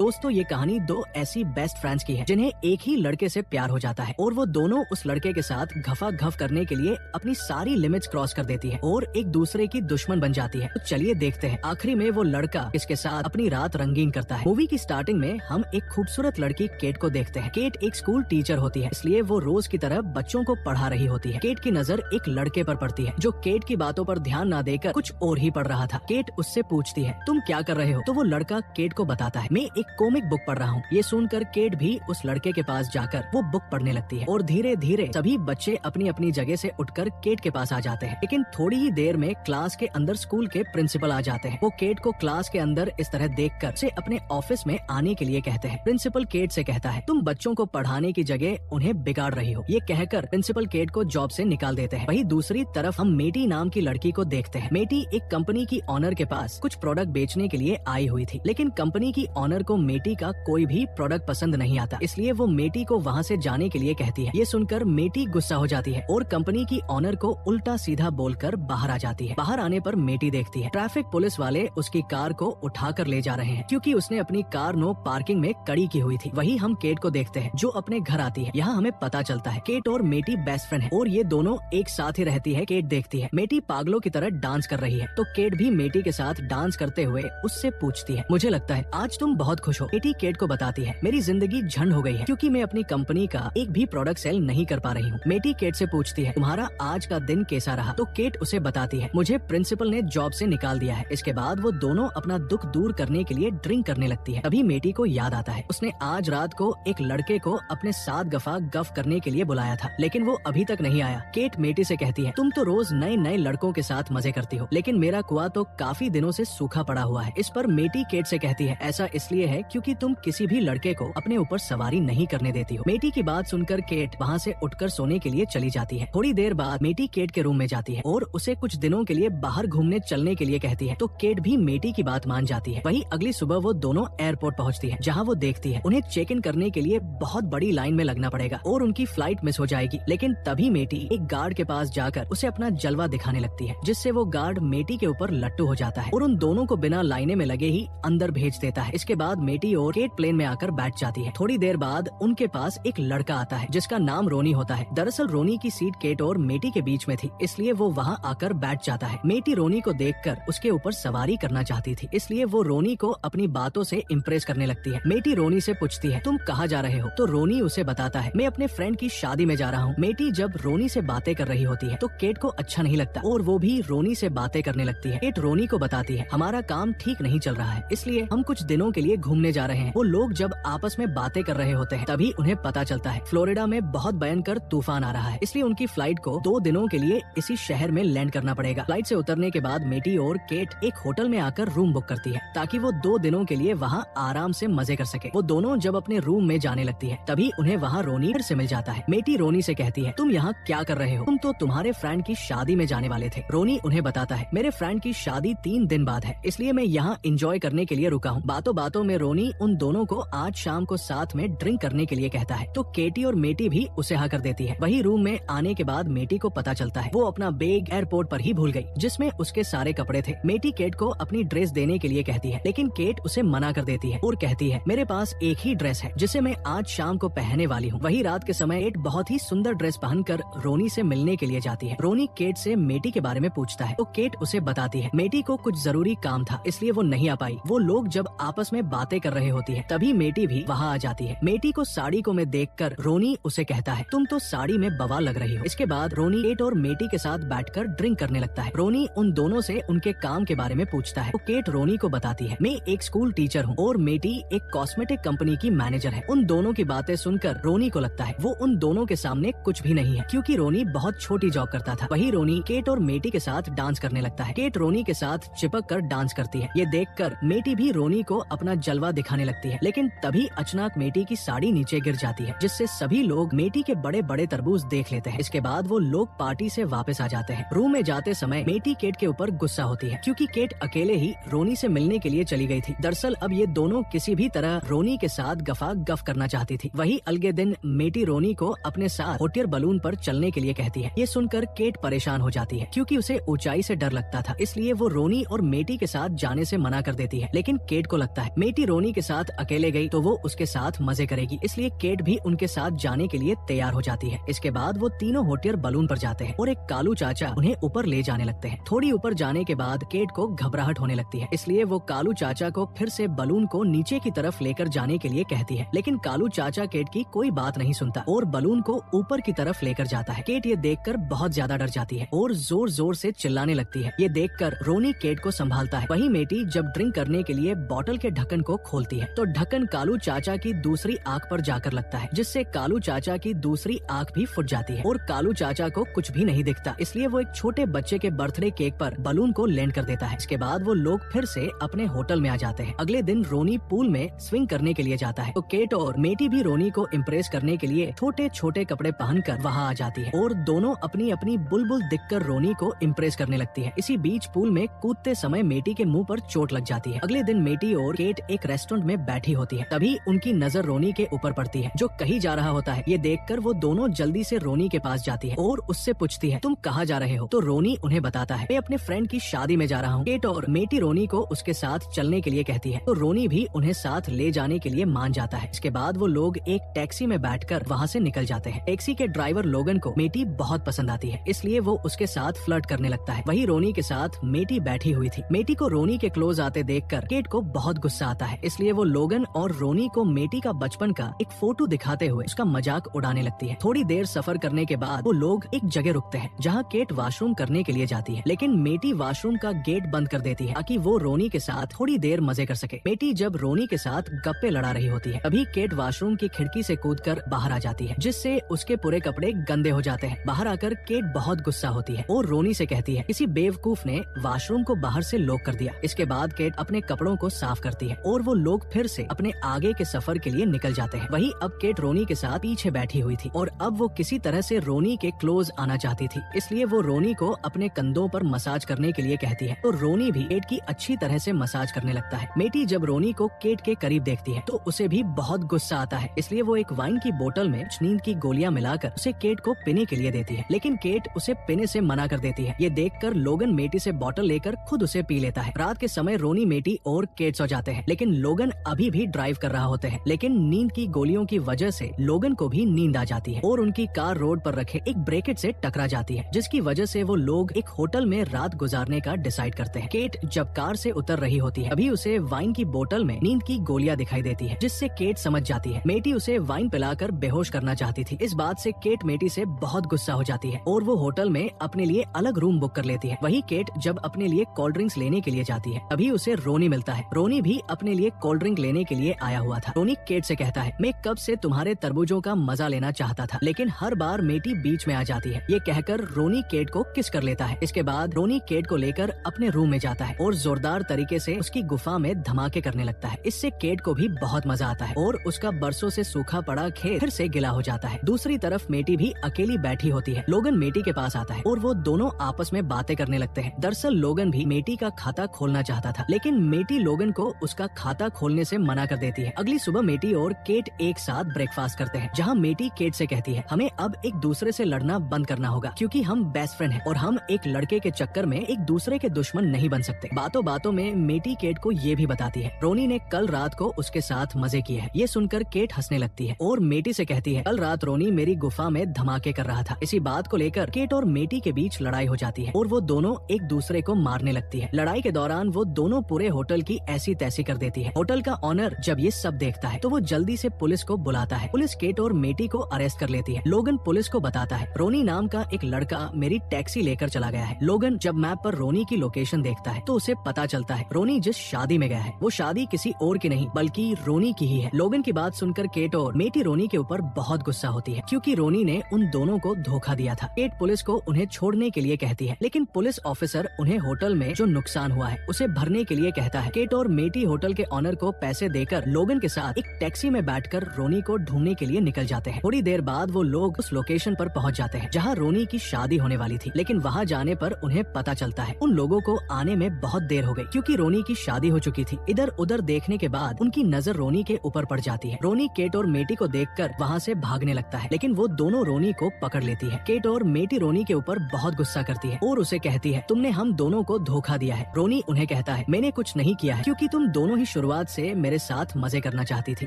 दोस्तों, ये कहानी दो ऐसी बेस्ट फ्रेंड्स की है जिन्हें एक ही लड़के से प्यार हो जाता है और वो दोनों उस लड़के के साथ घफा घफ करने के लिए अपनी सारी लिमिट्स क्रॉस कर देती है और एक दूसरे की दुश्मन बन जाती है। तो चलिए देखते हैं आखिरी में वो लड़का इसके साथ अपनी रात रंगीन करता है। मूवी की स्टार्टिंग में हम एक खूबसूरत लड़की केट को देखते हैं। केट एक स्कूल टीचर होती है, इसलिए वो रोज की तरह बच्चों को पढ़ा रही होती है। केट की नजर एक लड़के पर पड़ती है जो केट की बातों पर ध्यान न देकर कुछ और ही पढ़ रहा था। केट उससे पूछती है, तुम क्या कर रहे हो? तो वो लड़का केट को बताता है, मैं एक कॉमिक बुक पढ़ रहा हूँ। ये सुनकर केट भी उस लड़के के पास जाकर वो बुक पढ़ने लगती है और धीरे धीरे सभी बच्चे अपनी अपनी जगह से उठकर केट के पास आ जाते हैं। लेकिन थोड़ी ही देर में क्लास के अंदर स्कूल के प्रिंसिपल आ जाते हैं। वो केट को क्लास के अंदर इस तरह देखकर उसे अपने ऑफिस में आने के लिए कहते हैं। प्रिंसिपल केट से कहता है, तुम बच्चों को पढ़ाने की जगह उन्हें बिगाड़ रही हो। ये कहकर प्रिंसिपल केट को जॉब से निकाल देते हैं। वहीं दूसरी तरफ हम मेटी नाम की लड़की को देखते हैं। मेटी एक कंपनी की ऑनर के पास कुछ प्रोडक्ट बेचने के लिए आई हुई थी, लेकिन कंपनी की ऑनर को मेटी का कोई भी प्रोडक्ट पसंद नहीं आता, इसलिए वो मेटी को वहाँ से जाने के लिए कहती है। ये सुनकर मेटी गुस्सा हो जाती है और कंपनी की ऑनर को उल्टा सीधा बोलकर बाहर आ जाती है। बाहर आने पर मेटी देखती है ट्रैफिक पुलिस वाले उसकी कार को उठाकर ले जा रहे हैं क्योंकि उसने अपनी कार नो पार्किंग में खड़ी की हुई थी। वही हम केट को देखते हैं जो अपने घर आती है। यहाँ हमें पता चलता है केट और मेटी बेस्ट फ्रेंड है और ये दोनों एक साथ ही रहती है। केट देखती है मेटी पागलों की तरह डांस कर रही है, तो केट भी मेटी के साथ डांस करते हुए उससे पूछती है, मुझे लगता है आज तुम बहुत खुश हो। मेटी केट को बताती है, मेरी जिंदगी झंड हो गई है क्योंकि मैं अपनी कंपनी का एक भी प्रोडक्ट सेल नहीं कर पा रही हूँ। मेटी केट से पूछती है, तुम्हारा आज का दिन कैसा रहा? तो केट उसे बताती है, मुझे प्रिंसिपल ने जॉब से निकाल दिया है। इसके बाद वो दोनों अपना दुख दूर करने के लिए ड्रिंक करने लगती है। तभी मेटी को याद आता है उसने आज रात को एक लड़के को अपने साथ गफा गफ करने के लिए बुलाया था, लेकिन वो अभी तक नहीं आया। केट मेटी से कहती है, तुम तो रोज नए नए लड़कों के साथ मजे करती हो, लेकिन मेरा कुआं तो काफी दिनों से सूखा पड़ा हुआ है। इस पर मेटी केट से कहती है, ऐसा इसलिए है क्योंकि तुम किसी भी लड़के को अपने ऊपर सवारी नहीं करने देती हो। मेटी की बात सुनकर केट वहाँ से उठकर सोने के लिए चली जाती है। थोड़ी देर बाद मेटी केट के रूम में जाती है और उसे कुछ दिनों के लिए बाहर घूमने चलने के लिए कहती है, तो केट भी मेटी की बात मान जाती है। वहीं अगली सुबह वो दोनों एयरपोर्ट पहुँचती है, जहाँ वो देखती है उन्हें चेक इन करने के लिए बहुत बड़ी लाइन में लगना पड़ेगा और उनकी फ्लाइट मिस हो जाएगी। लेकिन तभी मेटी एक गार्ड के पास जाकर उसे अपना जलवा दिखाने लगती है, जिससे वो गार्ड मेटी के ऊपर लट्टू हो जाता है और उन दोनों को बिना लाइने में लगे ही अंदर भेज देता है। इसके बाद मेटी और केट प्लेन में आकर बैठ जाती है। थोड़ी देर बाद उनके पास एक लड़का आता है जिसका नाम रोनी होता है। दरअसल रोनी की सीट केट और मेटी के बीच में थी, इसलिए वो वहाँ आकर बैठ जाता है। मेटी रोनी को देखकर उसके ऊपर सवारी करना चाहती थी, इसलिए वो रोनी को अपनी बातों से इम्प्रेस करने लगती है। मेटी रोनी से पूछती है, तुम कहाँ जा रहे हो? तो रोनी उसे बताता है, मैं अपने फ्रेंड की शादी में जा रहा हूँ। मेटी जब रोनी से बातें कर रही होती है तो केट को अच्छा नहीं लगता और वो भी रोनी से बातें करने लगती है। केट रोनी को बताती है, हमारा काम ठीक नहीं चल रहा है, इसलिए हम कुछ दिनों के लिए घूमने जा रहे हैं। वो लोग जब आपस में बातें कर रहे होते हैं तभी उन्हें पता चलता है फ्लोरिडा में बहुत भयंकर तूफान आ रहा है, इसलिए उनकी फ्लाइट को 2 दिनों के लिए इसी शहर में लैंड करना पड़ेगा। फ्लाइट से उतरने के बाद मेटी और केट एक होटल में आकर रूम बुक करती है ताकि वो 2 दिनों के लिए वहाँ आराम से मजे कर सके। वो दोनों जब अपने रूम में जाने लगती है तभी उन्हें वहाँ रोनी फिर से मिल जाता है। मेटी रोनी से कहती है, तुम यहाँ क्या कर रहे हो? तुम तो तुम्हारे फ्रेंड की शादी में जाने वाले थे। रोनी उन्हें बताता है, मेरे फ्रेंड की शादी 3 दिन बाद है, इसलिए मैं यहाँ एंजॉय करने के लिए रुका हूँ। बातों बातों में रोनी उन दोनों को आज शाम को साथ में ड्रिंक करने के लिए कहता है, तो केटी और मेटी भी उसे हाँ कर देती है। वही रूम में आने के बाद मेटी को पता चलता है वो अपना बैग एयरपोर्ट पर ही भूल गई, जिसमें उसके सारे कपड़े थे। मेटी केट को अपनी ड्रेस देने के लिए कहती है, लेकिन केट उसे मना कर देती है और कहती है, मेरे पास एक ही ड्रेस है जिसे मैं आज शाम को पहनने वाली हूँ। वही रात के समय केट बहुत ही सुंदर ड्रेस पहनकर रोनी से मिलने के लिए जाती है। रोनी केट से मेटी के बारे में पूछता है तो केट उसे बताती है मेटी को कुछ जरूरी काम था, इसलिए वो नहीं आ पाई। वो लोग जब आपस में बातें कर रहे होती है तभी मेटी भी वहाँ आ जाती है। मेटी को साड़ी को में देखकर रोनी उसे कहता है, तुम तो साड़ी में बवाल लग रही हो। इसके बाद रोनी केट और मेटी के साथ बैठकर ड्रिंक करने लगता है। रोनी उन दोनों से उनके काम के बारे में पूछता है तो केट रोनी को बताती है, मैं एक स्कूल टीचर हूँ और मेटी एक कॉस्मेटिक कंपनी की मैनेजर है। उन दोनों की बातें सुनकर रोनी को लगता है वो उन दोनों के सामने कुछ भी नहीं है क्योंकि रोनी बहुत छोटी जॉब करता था। वही रोनी केट और मेटी के साथ डांस करने लगता है। केट रोनी के साथ चिपक कर डांस करती है। ये देखकर मेटी भी रोनी को अपना जलवा दिखाने लगती है, लेकिन तभी अचानक मेटी की साड़ी नीचे गिर जाती है, जिससे सभी लोग मेटी के बड़े बड़े तरबूज देख लेते हैं। इसके बाद वो लोग पार्टी से वापस आ जाते हैं। रूम में जाते समय मेटी केट के ऊपर गुस्सा होती है क्योंकि केट अकेले ही रोनी से मिलने के लिए चली गई थी। दरअसल अब ये दोनों किसी भी तरह रोनी के साथ गफा गफ करना चाहती थी। वही अलगे दिन मेटी रोनी को अपने साथ हॉट एयर बलून पर चलने के लिए कहती है। ये सुनकर केट परेशान हो जाती है क्योंकि उसे ऊंचाई से डर लगता था, इसलिए वो रोनी और मेटी के साथ जाने से मना कर देती है। लेकिन केट को लगता है मेटी रोनी के साथ अकेले गई तो वो उसके साथ मजे करेगी, इसलिए केट भी उनके साथ जाने के लिए तैयार हो जाती है। इसके बाद वो तीनों हॉट एयर बलून पर जाते हैं और एक कालू चाचा उन्हें ऊपर ले जाने लगते हैं। थोड़ी ऊपर जाने के बाद केट को घबराहट होने लगती है, इसलिए वो कालू चाचा को फिर से बलून को नीचे की तरफ लेकर जाने के लिए कहती है, लेकिन कालू चाचा केट की कोई बात नहीं सुनता और बलून को ऊपर की तरफ लेकर जाता है। केट ये देखकर बहुत ज्यादा डर जाती है और जोर जोर से चिल्लाने लगती है। ये देखकर रोनी केट को संभालता है। वहीं मेटी जब ड्रिंक करने के लिए बोतल के ढक्कन को खोलती है तो ढक्कन कालू चाचा की दूसरी आंख पर जाकर लगता है, जिससे कालू चाचा की दूसरी आंख भी फुट जाती है और कालू चाचा को कुछ भी नहीं दिखता, इसलिए वो एक छोटे बच्चे के बर्थडे केक पर बलून को लैंड कर देता है। इसके बाद वो लोग फिर से अपने होटल में आ जाते हैं। अगले दिन रोनी पूल में स्विंग करने के लिए जाता है तो केट और मेटी भी रोनी को इम्प्रेस करने के लिए छोटे छोटे कपड़े पहनकर वहाँ आ जाती है और दोनों अपनी अपनी बुलबुल दिखकर रोनी को इम्प्रेस करने लगती है। इसी बीच पूल में कूदते समय मेटी के मुंह पर चोट लग जाती है। अगले दिन मेटी और केट एक रेस्टोरेंट में बैठी होती है, तभी उनकी नजर रोनी के ऊपर पड़ती है जो कहीं जा रहा होता है। ये देखकर वो दोनों जल्दी से रोनी के पास जाती है और उससे पूछती है, तुम कहाँ जा रहे हो? तो रोनी उन्हें बताता है, मैं अपने फ्रेंड की शादी में जा रहा हूँ। केट और मेटी रोनी को उसके साथ चलने के लिए कहती है तो रोनी भी उन्हें साथ ले जाने के लिए मान जाता है। इसके बाद वो लोग एक टैक्सी में बैठकर वहाँ से निकल जाते हैं। टैक्सी के ड्राइवर लोगन को मेटी बहुत पसंद आती है, इसलिए वो उसके साथ फ्लर्ट करने लगता है। वही रोनी के साथ मेटी बैठी हुई थी। मेटी को रोनी के क्लोज आते देखकर केट को बहुत गुस्सा आता है, इसलिए वो लोगन और रोनी को मेटी का बचपन का एक फोटो दिखाते हुए उसका मजाक उड़ाने लगती है। थोड़ी देर सफर करने के बाद वो लोग एक जगह रुकते हैं जहाँ केट वॉशरूम करने के लिए जाती है, लेकिन मेटी वॉशरूम का गेट बंद कर देती है ताकि वो रोनी के साथ थोड़ी देर मजे कर सके। मेटी जब रोनी के साथ गप्पे लड़ा रही होती है तभी केट वॉशरूम की खिड़की से कूदकर बाहर आ जाती है, जिससे उसके पूरे कपड़े गंदे हो जाते हैं। बाहर आकर केट बहुत गुस्सा होती है और रोनी से कहती है, किसी बेवकूफ ने वॉशरूम को बाहर से लॉक कर दिया। इसके बाद केट अपने कपड़ों को साफ करती है और वो लोग फिर से अपने आगे के सफर के लिए निकल जाते हैं। वही अब केट रोनी के साथ पीछे बैठी हुई थी और अब वो किसी तरह से रोनी के क्लोज आना चाहती थी, इसलिए वो रोनी को अपने कंधों पर मसाज करने के लिए कहती है तो रोनी भी केट की अच्छी तरह से मसाज करने लगता है। मेटी जब रोनी को केट के करीब देखती है तो उसे भी बहुत गुस्सा आता है, इसलिए वो एक वाइन की बोतल में नींद की गोलियां मिलाकर उसे केट को पीने के लिए देती है, लेकिन केट उसे पीने से मना कर देती है। ये देखकर लोगन मेटी से बोतल लेकर खुद उसे पी लेता है। रात के समय रोनी, मेटी और केट सो जाते हैं, लेकिन लोगन अभी भी ड्राइव कर रहा होते हैं। लेकिन नींद की गोलियों की वजह से लोगन को भी नींद आ जाती है और उनकी कार रोड पर रखे एक ब्रेकेट से टकरा जाती है, जिसकी वजह से वो लोग एक होटल में रात गुजारने का डिसाइड करते हैं। केट जब कार से उतर रही होती है अभी उसे वाइन की बोतल में नींद की गोलियां दिखाई देती है, जिससे केट समझ जाती है मेटी उसे वाइन पिलाकर बेहोश करना चाहती थी। इस बात से केट मेटी से बहुत गुस्सा हो जाती है और वो होटल में अपने लिए अलग रूम बुक कर लेती है। वही केट जब अपने लिए कोल्ड ड्रिंक्स लेने के लिए जाती है अभी उसे रोनी मिलता है। रोनी भी अपने लिए कोल्ड ड्रिंक लेने के लिए आया हुआ था। रोनी केट से कहता है, मैं कब से तुम्हारे तरबूजों का मजा लेना चाहता था, लेकिन हर बार मेटी बीच में आ जाती है। ये कहकर रोनी केट को किस कर लेता है। इसके बाद रोनी केट को लेकर अपने रूम में जाता है और जोरदार तरीके से उसकी गुफा में धमाके करने लगता है। इससे केट को भी बहुत मजा आता है और उसका बरसों से सूखा पड़ा खेत फिर से गिला हो जाता है। दूसरी तरफ मेटी भी अकेली बैठी होती है। लोगन मेटी के पास आता है और वो दोनों आपस में बातें करने लगते हैं। दरअसल लोगन भी मेटी का खाता खोलना चाहता था, लेकिन मेटी लोगन को उसका खाता खोलने से मना कर देती है। अगली सुबह मेटी और केट एक साथ ब्रेकफास्ट करते हैं, जहाँ मेटी केट से कहती है, हमें अब एक दूसरे से लड़ना बंद करना होगा क्योंकि हम बेस्ट फ्रेंड हैं और हम एक लड़के के चक्कर में एक दूसरे के दुश्मन नहीं बन सकते। बातों बातों में मेटी केट को ये भी बताती है रोनी ने कल रात को उसके साथ मजे किए हैं। ये सुनकर केट हंसने लगती है और मेटी से कहती है, कल रात रोनी मेरी गुफा में धमाके कर रहा था। इसी बात को लेकर केट और मेटी के बीच लड़ाई हो जाती है और वो दोनों एक दूसरे को मारने लगती है। लड़ाई के दौरान वो दोनों पूरे होटल की ऐसी तैसी कर देती है। होटल का ऑनर जब ये सब देखता है तो वो जल्दी से पुलिस को बुलाता है। पुलिस केट और मेटी को अरेस्ट कर लेती है। लोगन पुलिस को बताता है, रोनी नाम का एक लड़का मेरी टैक्सी लेकर चला गया है। लोगन जब मैप पर रोनी की लोकेशन देखता है तो उसे पता चलता है रोनी जिस शादी में गया है वो शादी किसी और की नहीं बल्कि रोनी की ही है। लोगन की बात सुनकर केट और मेटी रोनी के ऊपर बहुत गुस्सा होती है क्योंकि रोनी ने उन दोनों को धोखा दिया था। केट पुलिस को उन्हें छोड़ने के लिए कहती है, लेकिन पुलिस ऑफिसर उन्हें होटल में जो नुकसान हुआ है उसे भरने के लिए कहता है। केट और मेटी होटल के ऑनर को पैसे देकर लोगन के साथ एक टैक्सी में बैठकर रोनी को ढूंढने के लिए निकल जाते हैं। थोड़ी देर बाद वो लोग उस लोकेशन पर पहुंच जाते हैं जहां रोनी की शादी होने वाली थी, लेकिन वहां जाने पर उन्हें पता चलता है उन लोगों को आने में बहुत देर हो गई क्योंकि रोनी की शादी हो चुकी थी। इधर उधर देखने के बाद उनकी नजर रोनी के ऊपर पड़ जाती है। रोनी केट और मेटी को देखकर वहां से भागने लगता है, लेकिन वो दोनों रोनी को पकड़ लेती है। केट और मेटी रोनी के ऊपर बहुत गुस्सा करती है और उसे कहती है, तुमने हम दोनों को धोखा दिया है। रोनी उन्हें कहता है, मैंने कुछ नहीं किया है क्योंकि तुम दोनों ही शुरुआत से मेरे साथ मजे करना चाहती थी,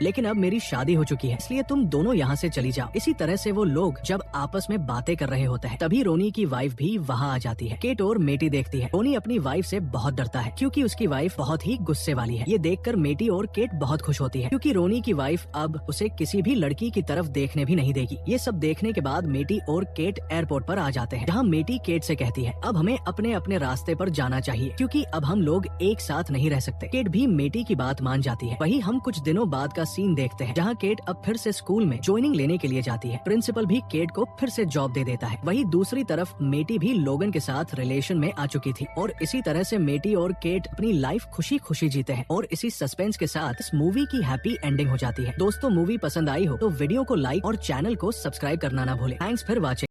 लेकिन अब मेरी शादी हो चुकी है, इसलिए तुम दोनों यहाँ से चली जाओ। इसी तरह से वो लोग जब आपस में बातें कर रहे होते हैं, तभी रोनी की वाइफ भी वहाँ आ जाती है। केट और मेटी देखती है। रोनी अपनी वाइफ से बहुत डरता है क्योंकि उसकी वाइफ बहुत ही गुस्से वाली है। ये देखकर मेटी और केट बहुत खुश होती है क्योंकि रोनी की वाइफ अब उसे किसी भी लड़की की तरफ देखने भी नहीं देगी। ये सब देखने के बाद मेटी और केट एयरपोर्ट पर आ जाते हैं, जहाँ मेटी केट से कहती है अब हमें अपने अपने रास्ते पर जाना चाहिए क्योंकि अब हम लोग एक साथ नहीं रह सकते। केट भी मेटी की बात मान जाती है। वही हम कुछ दिनों बाद का सीन देखते हैं, जहाँ केट अब फिर से स्कूल में ज्वाइनिंग लेने के लिए जाती है। प्रिंसिपल भी केट को फिर से जॉब दे देता है। वही दूसरी तरफ मेटी भी लोगन के साथ रिलेशन में आ चुकी थी और इसी तरह से मेटी और केट अपनी लाइफ खुशी खुशी जीते हैं और इसी सस्पेंस के साथ इस मूवी की हैप्पी एंडिंग हो जाती है। दोस्तों, मूवी पसंद आई हो तो वीडियो को लाइक और चैनल को सब्सक्राइब करना ना भूलें। Thanks for watching.